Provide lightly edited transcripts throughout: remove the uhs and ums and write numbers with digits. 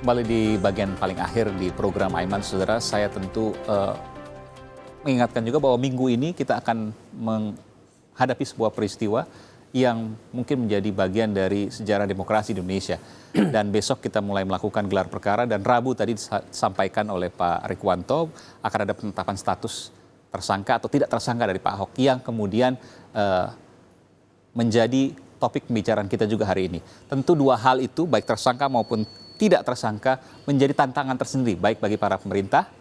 kembali di bagian paling akhir di program Aiman, saudara. Saya tentu mengingatkan juga bahwa minggu ini kita akan menghadapi sebuah peristiwa yang mungkin menjadi bagian dari sejarah demokrasi di Indonesia. Dan besok kita mulai melakukan gelar perkara, dan Rabu tadi disampaikan oleh Pak Rikwanto akan ada penetapan status tersangka atau tidak tersangka dari Pak Ahok yang kemudian menjadi topik pembicaraan kita juga hari ini. Tentu dua hal itu, baik tersangka maupun tidak tersangka, menjadi tantangan tersendiri, baik bagi para pemerintah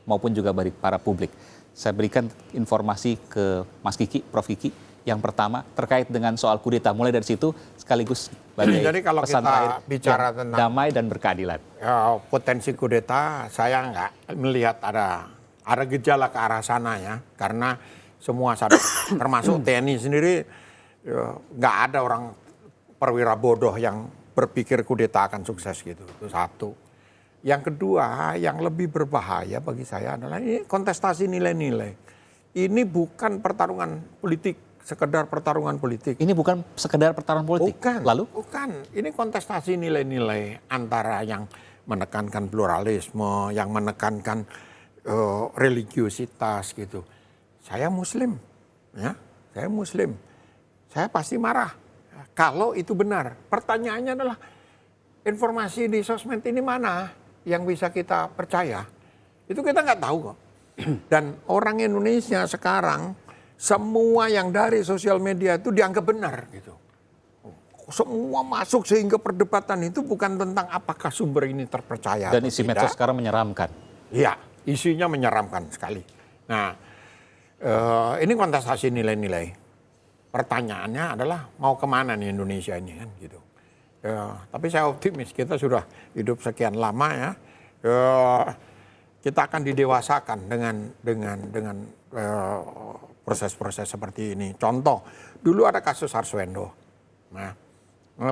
maupun juga bagi para publik. Saya berikan informasi ke Mas Kiki, Prof. Kiki. Yang pertama terkait dengan soal kudeta. Mulai dari situ sekaligus sebagai Jadi kalau pesan kita terakhir bicara tentang damai dan berkeadilan. Potensi kudeta, saya nggak melihat ada gejala ke arah sana ya. Karena semua sadar, termasuk TNI sendiri, nggak ada orang perwira bodoh yang berpikir kudeta akan sukses gitu. Itu satu. Yang kedua, yang lebih berbahaya bagi saya adalah ini kontestasi nilai-nilai. Ini bukan pertarungan politik, sekedar pertarungan politik. Ini bukan sekedar pertarungan politik. Bukan. Lalu? Bukan. Ini kontestasi nilai-nilai antara yang menekankan pluralisme, yang menekankan religiositas gitu. Saya Muslim, ya. Saya Muslim. Saya pasti marah kalau itu benar. Pertanyaannya adalah informasi di sosmed ini mana yang bisa kita percaya? Itu kita nggak tahu kok. Dan orang Indonesia sekarang semua yang dari sosial media itu dianggap benar gitu. Semua masuk sehingga perdebatan itu bukan tentang apakah sumber ini terpercaya. Dan isi medsos sekarang menyeramkan. Iya, isinya menyeramkan sekali. Nah, ini kontestasi nilai-nilai. Pertanyaannya adalah mau kemana nih Indonesia ini kan gitu. Tapi saya optimis, kita sudah hidup sekian lama ya. Kita akan didewasakan dengan proses-proses seperti ini. Contoh, dulu ada kasus Arswendo. Nah,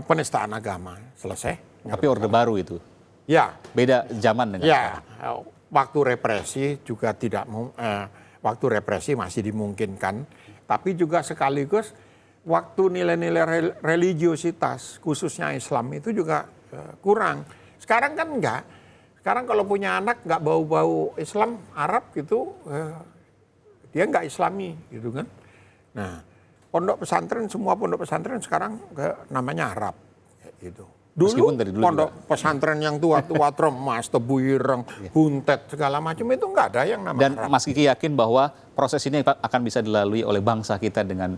penistaan agama selesai. Tapi orde baru itu. Ya. Beda zaman dengan sekarang. Waktu represi juga waktu represi masih dimungkinkan. Tapi juga sekaligus waktu nilai-nilai religiositas, khususnya Islam itu juga kurang. Sekarang kan enggak. Sekarang kalau punya anak nggak bau-bau Islam, Arab gitu, dia nggak Islami gitu kan. Nah, pondok pesantren, semua pondok pesantren sekarang namanya Arab gitu. Dulu pondok pesantren yang tua-tua, Tremas, Tebu Ireng, Buntet, segala macam itu nggak ada yang namanya Dan Arab. Mas Kiki yakin bahwa proses ini akan bisa dilalui oleh bangsa kita dengan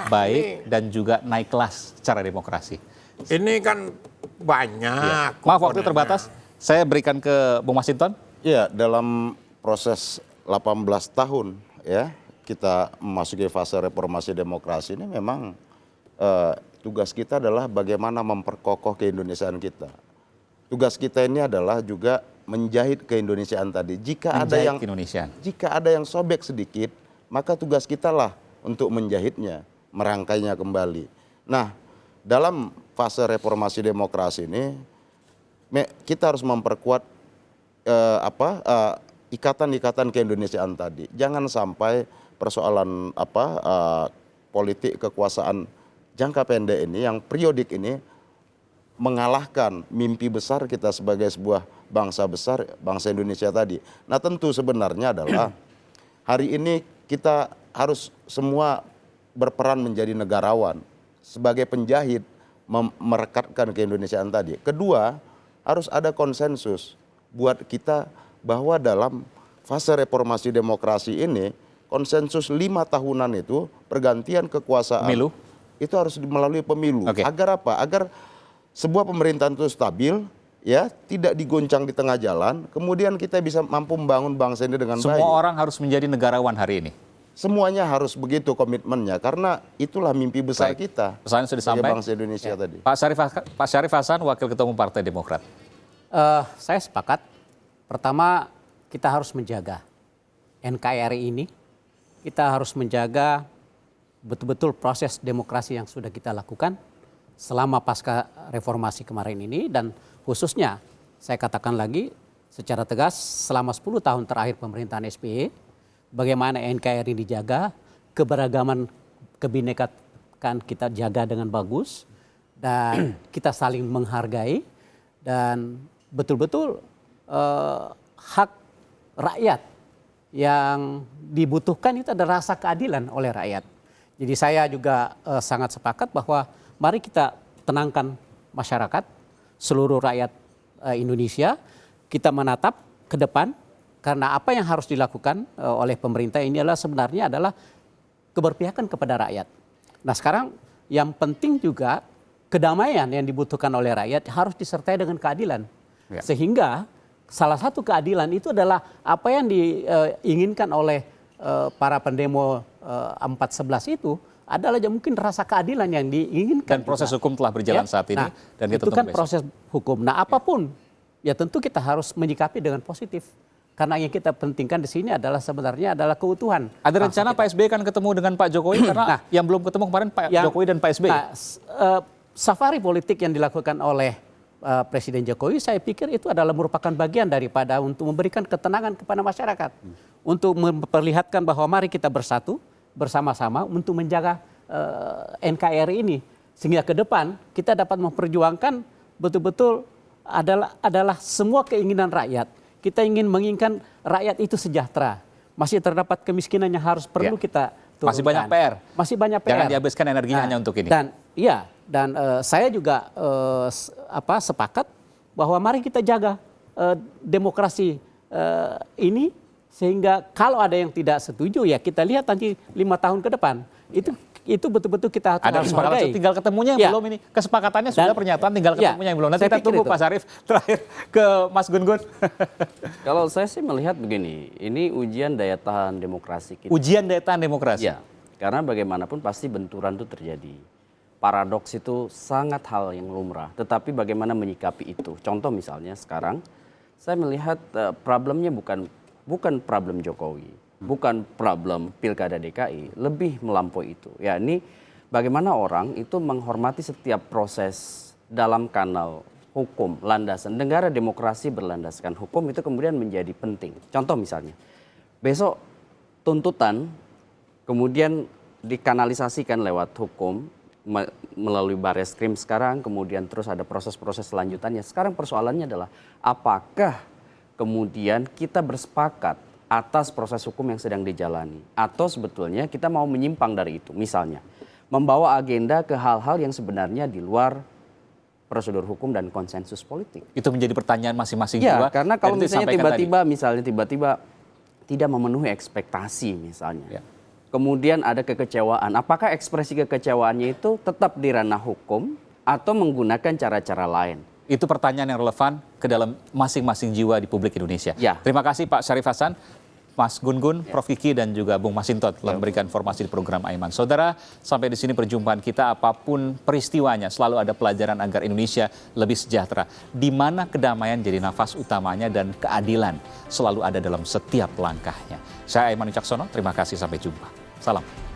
baik dan juga naik kelas secara demokrasi. Ini kan banyak. Maaf, waktu terbatas. Saya berikan ke Bung Masinton. Iya, dalam proses 18 tahun ya kita memasuki fase reformasi demokrasi ini memang tugas kita adalah bagaimana memperkokoh keindonesiaan kita. Tugas kita ini adalah juga menjahit keindonesiaan tadi. Jika ada yang sobek sedikit, maka tugas kita lah untuk menjahitnya, merangkainya kembali. Nah, dalam fase reformasi demokrasi ini kita harus memperkuat ikatan-ikatan keindonesiaan tadi. Jangan sampai persoalan politik kekuasaan jangka pendek ini yang periodik ini mengalahkan mimpi besar kita sebagai sebuah bangsa besar, bangsa Indonesia tadi. Nah, tentu sebenarnya adalah hari ini kita harus semua berperan menjadi negarawan sebagai penjahit merekatkan keindonesiaan tadi. Kedua, harus ada konsensus buat kita bahwa dalam fase reformasi demokrasi ini konsensus 5 tahunan itu pergantian kekuasaan Pemilu itu harus melalui pemilu. Okay. Agar apa? Agar sebuah pemerintahan itu stabil, ya, tidak digoncang di tengah jalan, kemudian kita bisa mampu membangun bangsa ini dengan baik. Semua orang harus menjadi negarawan hari ini. Semuanya harus begitu komitmennya, karena itulah mimpi besar kita. Pesan sudah disampaikan. Bangsa Indonesia tadi. Pak Syarif Hasan, Wakil Ketua Umum Partai Demokrat. Saya sepakat. Pertama, kita harus menjaga NKRI ini. Kita harus menjaga betul-betul proses demokrasi yang sudah kita lakukan selama pasca reformasi kemarin ini, dan khususnya saya katakan lagi secara tegas selama 10 tahun terakhir pemerintahan SBY, bagaimana NKRI dijaga, keberagaman kebinekaan kita jaga dengan bagus, dan kita saling menghargai, dan betul-betul hak rakyat yang dibutuhkan itu ada rasa keadilan oleh rakyat. Jadi saya juga sangat sepakat bahwa mari kita tenangkan masyarakat, seluruh rakyat Indonesia, kita menatap ke depan karena apa yang harus dilakukan oleh pemerintah ini adalah sebenarnya adalah keberpihakan kepada rakyat. Nah sekarang yang penting juga kedamaian yang dibutuhkan oleh rakyat harus disertai dengan keadilan. Ya. Sehingga salah satu keadilan itu adalah apa yang diinginkan oleh para pendemo 411 itu adalah mungkin rasa keadilan yang diinginkan. Dan proses hukum telah berjalan saat ini. Nah, dan itu kan proses hukum. Nah apapun ya tentu kita harus menyikapi dengan positif. Karena yang kita pentingkan di sini adalah sebenarnya adalah keutuhan. Ada rencana Pak SBY kan ketemu dengan Pak Jokowi karena yang belum ketemu kemarin Pak Jokowi dan Pak SBY. Safari politik yang dilakukan oleh Presiden Jokowi saya pikir itu adalah merupakan bagian daripada untuk memberikan ketenangan kepada masyarakat. Untuk memperlihatkan bahwa mari kita bersatu bersama-sama untuk menjaga NKRI ini. Sehingga ke depan kita dapat memperjuangkan betul-betul adalah semua keinginan rakyat. Kita ingin menginginkan rakyat itu sejahtera. Masih terdapat kemiskinan yang harus perlu kita turunkan. Masih banyak PR. Masih banyak PR. Jangan dihabiskan energinya hanya untuk ini. Dan saya juga sepakat bahwa mari kita jaga demokrasi ini sehingga kalau ada yang tidak setuju ya kita lihat nanti 5 tahun ke depan itu betul-betul kita ada kesepakatan, tinggal ketemunya yang belum ini. Kesepakatannya sudah, pernyataan tinggal ketemunya yang belum. Nanti kita tunggu Pak Syarif. Terakhir ke Mas Gun-Gun. Kalau saya sih melihat begini, ini ujian daya tahan demokrasi kita. Ujian daya tahan demokrasi? Ya, karena bagaimanapun pasti benturan itu terjadi. Paradoks itu sangat hal yang lumrah, tetapi bagaimana menyikapi itu. Contoh misalnya sekarang, saya melihat problemnya bukan problem Jokowi. Bukan problem Pilkada DKI, lebih melampaui itu. Ya ini bagaimana orang itu menghormati setiap proses dalam kanal hukum, landasan. Negara demokrasi berlandaskan hukum itu kemudian menjadi penting. Contoh misalnya, besok tuntutan kemudian dikanalisasikan lewat hukum, melalui Barreskrim sekarang, kemudian terus ada proses-proses selanjutannya. Sekarang persoalannya adalah apakah kemudian kita bersepakat atas proses hukum yang sedang dijalani. Atau sebetulnya kita mau menyimpang dari itu. Misalnya, membawa agenda ke hal-hal yang sebenarnya di luar prosedur hukum dan konsensus politik. Itu menjadi pertanyaan masing-masing ya, juga. Karena kalau misalnya tiba-tiba tidak memenuhi ekspektasi misalnya. Ya. Kemudian ada kekecewaan. Apakah ekspresi kekecewaannya itu tetap di ranah hukum atau menggunakan cara-cara lain? Itu pertanyaan yang relevan ke dalam masing-masing jiwa di publik Indonesia. Ya. Terima kasih Pak Syarif Hasan, Mas Gun-Gun, Prof. Kiki, dan juga Bung Masinton telah memberikan informasi di program Aiman. Saudara, sampai di sini perjumpaan kita. Apapun peristiwanya, selalu ada pelajaran agar Indonesia lebih sejahtera. Di mana kedamaian jadi nafas utamanya dan keadilan selalu ada dalam setiap langkahnya. Saya Aiman Wicaksono, terima kasih, sampai jumpa. Salam.